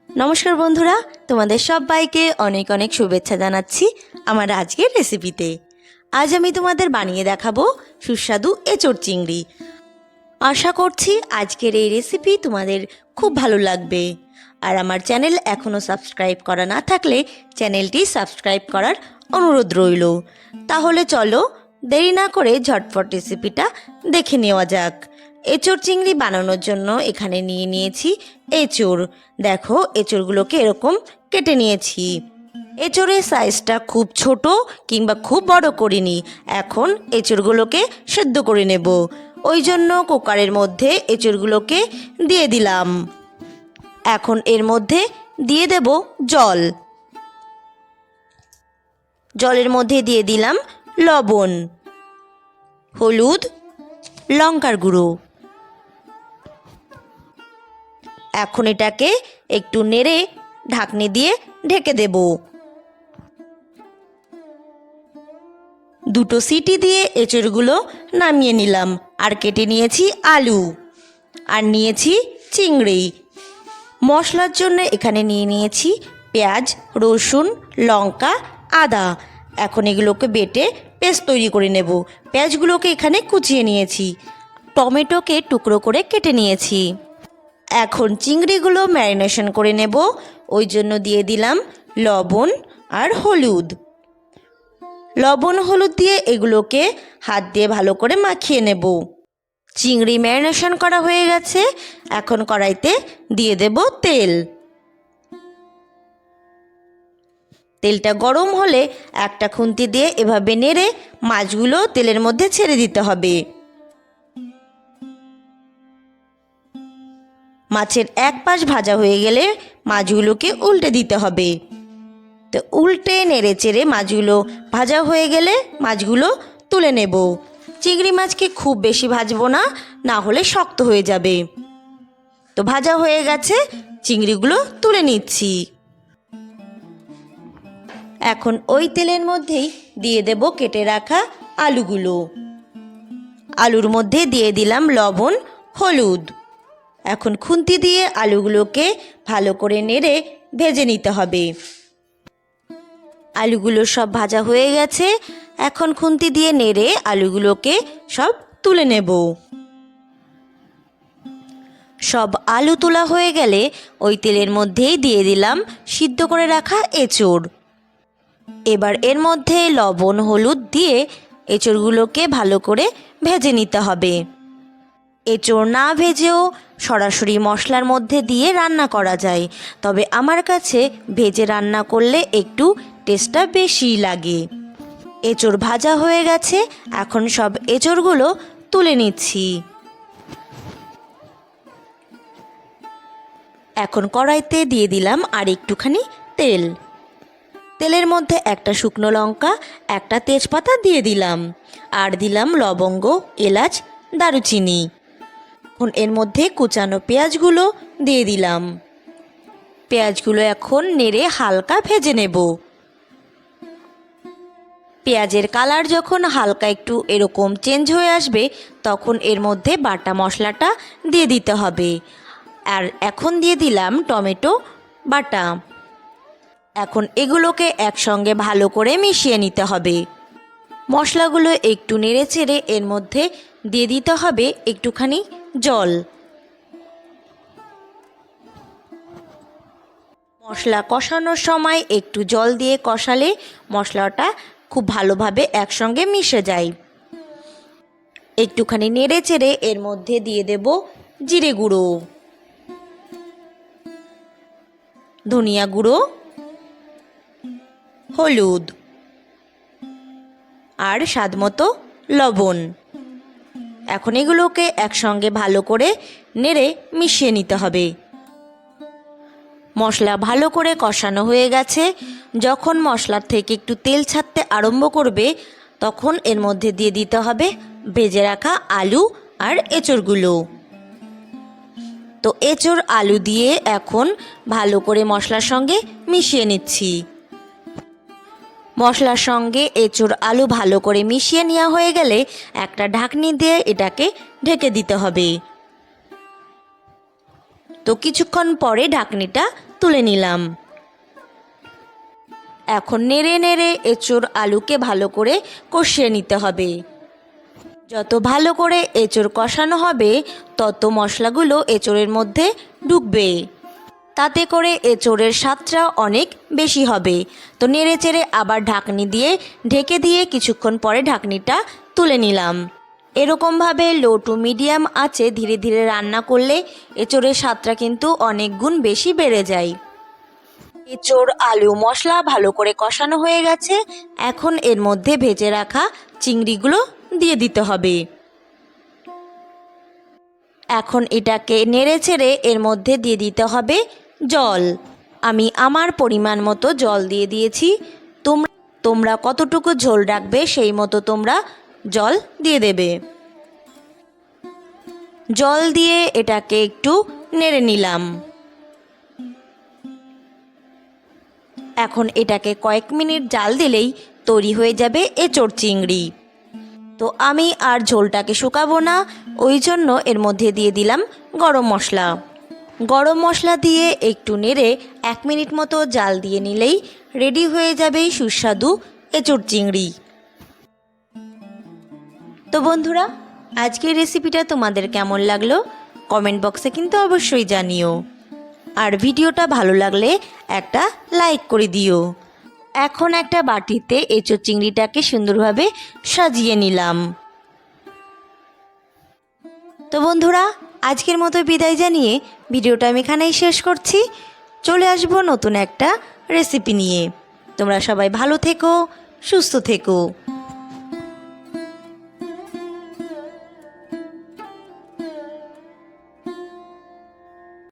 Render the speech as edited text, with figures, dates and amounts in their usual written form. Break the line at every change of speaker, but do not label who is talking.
নমস্কার বন্ধুরা, তোমাদের সবাইকে অনেক অনেক শুভেচ্ছা জানাচ্ছি আমার আজকের রেসিপিতে। আজ আমি তোমাদের বানিয়ে দেখাবো সুস্বাদু এঁচোড় চিংড়ি। আশা করছি আজকের এই রেসিপি তোমাদের খুব ভালো লাগবে। আর আমার চ্যানেল এখনও সাবস্ক্রাইব করা না থাকলে চ্যানেলটি সাবস্ক্রাইব করার অনুরোধ রইল। তাহলে চলো দেরি না করে ঝটপট রেসিপিটা দেখে নেওয়া যাক। এঁচোড় চিংড়ি বানানোর জন্য এখানে নিয়ে নিয়েছি এঁচোড়। দেখো, এঁচোড়গুলোকে এরকম কেটে নিয়েছি। এঁচোড়ের সাইজটা খুব ছোট কিংবা খুব বড় করিনি। এখন এঁচোড়গুলোকে সেদ্ধ করে নেব। ওই জন্য কুকারের মধ্যে এঁচোড়গুলোকে দিয়ে দিলাম। এখন এর মধ্যে দিয়ে দেব জল। জলের মধ্যে দিয়ে দিলাম লবণ, হলুদ, লঙ্কার গুঁড়ো। এখন এটাকে একটু নেড়ে ঢাকনি দিয়ে ঢেকে দেব। দুটো সিটি দিয়ে এঁচোড়গুলো নামিয়ে নিলাম। আর কেটে নিয়েছি আলু, আর নিয়েছি চিংড়ি। মশলার জন্য এখানে নিয়ে নিয়েছি পেঁয়াজ, রসুন, লঙ্কা, আদা। এখন এগুলোকে বেটে পেস্ট তৈরি করে নেব। পেঁয়াজগুলোকে এখানে কুচিয়ে নিয়েছি, টমেটোকে টুকরো করে কেটে নিয়েছি। এখন চিংড়িগুলো ম্যারিনেশন করে নেব। ওই জন্য দিয়ে দিলাম লবণ আর হলুদ। লবণ হলুদ দিয়ে এগুলোকে হাত দিয়ে ভালো করে মাখিয়ে নেব। চিংড়ি ম্যারিনেশন করা হয়ে গেছে। এখন কড়াইতে দিয়ে দেব তেল। তেলটা গরম হলে একটা খুন্তি দিয়ে এভাবে নেড়ে মাছগুলো তেলের মধ্যে ছেড়ে দিতে হবে। মাছের এক পাশ ভাজা হয়ে গেলে মাছগুলোকে উল্টে দিতে হবে। তো উল্টে নেড়ে চেড়ে মাছগুলো ভাজা হয়ে গেলে মাছগুলো তুলে নেব। চিংড়ি মাছকে খুব বেশি ভাজবো না, না হলে শক্ত হয়ে যাবে। তো ভাজা হয়ে গেছে, চিংড়িগুলো তুলে নিচ্ছি। এখন ওই তেলের মধ্যেই দিয়ে দেব কেটে রাখা আলুগুলো। আলুর মধ্যে দিয়ে দিলাম লবণ, হলুদ। এখন খুন্তি দিয়ে আলুগুলোকে ভালো করে নেড়ে ভেজে নিতে হবে। আলুগুলো সব ভাজা হয়ে গেছে। এখন খুন্তি দিয়ে নেড়ে আলুগুলোকে সব তুলে নেব। সব আলু তোলা হয়ে গেলে ওই তেলের মধ্যেই দিয়ে দিলাম সিদ্ধ করে রাখা এঁচোড়। এবার এর মধ্যে লবণ হলুদ দিয়ে এঁচোড়গুলোকে ভালো করে ভেজে নিতে হবে। এঁচোড় না ভেজেও সরাসরি মশলার মধ্যে দিয়ে রান্না করা যায়, তবে আমার কাছে ভেজে রান্না করলে একটু টেস্টটা বেশি লাগে। এঁচোড় ভাজা হয়ে গেছে। এখন সব এঁচোড়গুলো তুলে নিচ্ছি। এখন কড়াইতে দিয়ে দিলাম আর একটুখানি তেল। তেলের মধ্যে একটা শুকনো লঙ্কা, একটা তেজপাতা দিয়ে দিলাম, আর দিলাম লবঙ্গ, এলাচ, দারুচিনি। এখন এর মধ্যে কুচানো পেঁয়াজগুলো দিয়ে দিলাম। পেঁয়াজগুলো এখন নেড়ে হালকা ভেজে নেব। পেঁয়াজের কালার যখন হালকা একটু এরকম চেঞ্জ হয়ে আসবে, তখন এর মধ্যে বাটা মশলাটা দিয়ে দিতে হবে। আর এখন দিয়ে দিলাম টমেটো বাটা। এখন এগুলোকে একসঙ্গে ভালো করে মিশিয়ে নিতে হবে। মশলাগুলো একটু নেড়ে চেড়ে এর মধ্যে দিয়ে দিতে হবে একটুখানি জল। মশলা কষানোর সময় একটু জল দিয়ে কষালে মশলাটা খুব ভালোভাবে একসঙ্গে মিশে যায়। একটুখানি নেড়ে চেড়ে এর মধ্যে দিয়ে দেব জিরে গুঁড়ো, ধনিয়া গুঁড়ো, হলুদ আর স্বাদমতো লবণ। এখন এগুলোকে একসঙ্গে ভালো করে নেড়ে মিশিয়ে নিতে হবে। মশলা ভালো করে কষানো হয়ে গেছে। যখন মশলার থেকে একটু তেল ছাড়তে আরম্ভ করবে, তখন এর মধ্যে দিয়ে দিতে হবে ভেজে রাখা আলু আর এঁচোড়গুলো। তো এঁচোড় আলু দিয়ে এখন ভালো করে মশলার সঙ্গে মিশিয়ে নিচ্ছি। মশলার সঙ্গে এঁচোড় আলু ভালো করে মিশিয়ে নেওয়া হয়ে গেলে একটা ঢাকনি দিয়ে এটাকে ঢেকে দিতে হবে। তো তো কিছুক্ষণ পরে ঢাকনিটা তুলে নিলাম। এখন নেড়ে নেড়ে এঁচোড় আলুকে ভালো করে কষিয়ে নিতে হবে। যত ভালো করে এঁচোড় কষানো হবে তত মশলাগুলো এঁচোড়ের মধ্যে ঢুকবে, তাতে করে এঁচোড়ের স্বাদটা অনেক বেশি হবে। তো নেড়ে চেড়ে আবার ঢাকনি দিয়ে ঢেকে দিয়ে কিছুক্ষণ পরে ঢাকনিটা তুলে নিলাম। এরকমভাবে লো টু মিডিয়াম আঁচে ধীরে ধীরে রান্না করলে এঁচোড়ের স্বাদটা কিন্তু অনেক গুণ বেশি বেড়ে যায়। এঁচোড় আলু মশলা ভালো করে কষানো হয়ে গেছে। এখন এর মধ্যে ভেজে রাখা চিংড়িগুলো দিয়ে দিতে হবে। এখন এটাকে নেড়ে ছেড়ে এর মধ্যে দিয়ে দিতে হবে জল। আমি আমার পরিমাণ মতো জল দিয়ে দিয়েছি। তোমরা কতটুকু ঝোল রাখবে সেই মতো তোমরা জল দিয়ে দেবে। জল দিয়ে এটাকে একটু নেড়ে নিলাম। এখন এটাকে কয়েক মিনিট জাল দিলেই তৈরি হয়ে যাবে এঁচোড় চিংড়ি। তো আমি আর ঝোলটাকে শুকাবো না, ওই জন্য এর মধ্যে দিয়ে দিলাম গরম মশলা। গরম মশলা দিয়ে একটু নেড়ে 1 মিনিট মতো জাল দিয়ে নিলেই রেডি হয়ে যাবে সুস্বাদু এঁচোড় চিংড়ি। তো বন্ধুরা, আজকের রেসিপিটা তোমাদের কেমন লাগলো কমেন্ট বক্সে কিন্তু অবশ্যই জানিও। আর ভিডিওটা ভালো লাগলে একটা লাইক করে দিও। এখন একটা বাটিতে এঁচোড় চিংড়িটাকে সুন্দরভাবে সাজিয়ে নিলাম। তো বন্ধুরা, আজকের মতো বিদায় জানিয়ে ভিডিওটা আমি এখানেই শেষ করছি। চলে আসবো নতুন একটা রেসিপি নিয়ে। তোমরা সবাই ভালো থেকো, সুস্থ থেকো।